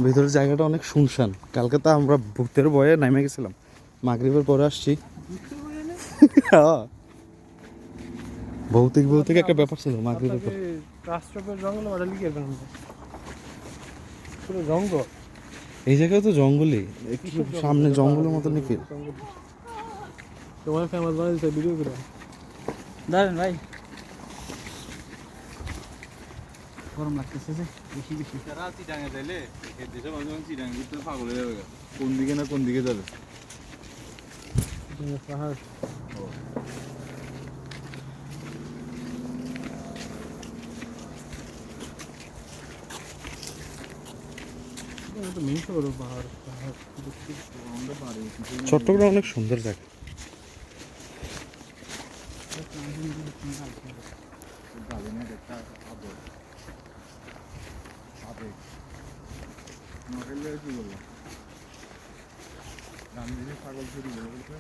ভিতরের জায়গাটা অনেক শুনশান। কালকে তো আমরা ভূতের ভয়ে নেমে গেছিলাম, মাগরিবের পরে আসছি। ভৌতিক ভৌতিক একটা ব্যাপার ছিল মাগরিবের পর। এই জায়গায় তো জঙ্গলই, একটু সামনে জঙ্গলের মতো নাকি। তোমার ফেমাস বানাইছে ভিডিও করে দাঁড়ান ভাই, গরম লাগতেছে যে বেশি বেশি। রাতি ডাঙে যাইলে এই দেশে মানুষ চিরাং ঘুরতে পাগল হয়ে যাবে, কোন দিকে না কোন দিকে যাবে। পাহাড় চট্টগ্রাম অনেক সুন্দর জায়গা। পাগল চুরি করে বলছে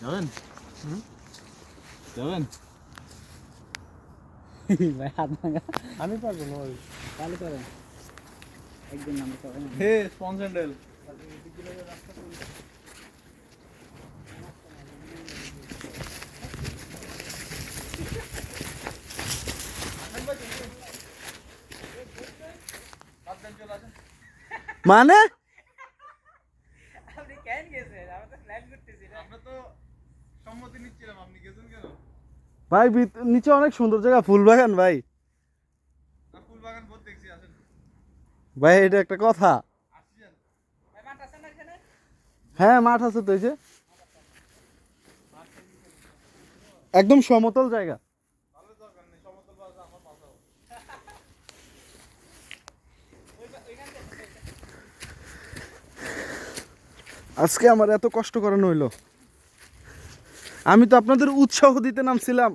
যাবেন যাবেন ভাই হাত ভাঙা আমি পারবো না ওই তাহলে করেন একদিন নাম করেন হে স্পন্সেন্ডেল মানে আপনি কেন গেছেন? আমরা তো প্ল্যান করতেছি না। আমরা তো সম্মতি নিচ্ছিলাম, আপনি গেছেন কেন? ভাই নিচে অনেক সুন্দর জায়গা, ফুল বাগান ভাই। না ফুল বাগান বহুত দেখছি, আসেন ভাই এটা একটা কথা। আসছেন। ভাই মাঠ আছে না এখানে? হ্যাঁ মাঠ আছে তো, এই যে একদম সমতল জায়গা। ভালো দরকার নেই, সমতল বাজা আমার পাশাও। আজকে আমার এত কষ্ট করানো হইলো, আমি তো আপনাদের উৎসাহ দিতে নামছিলাম।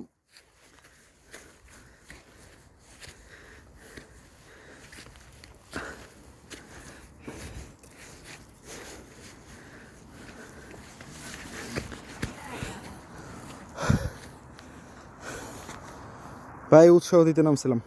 ভাই উৎসাহ দিতে নামছিলাম।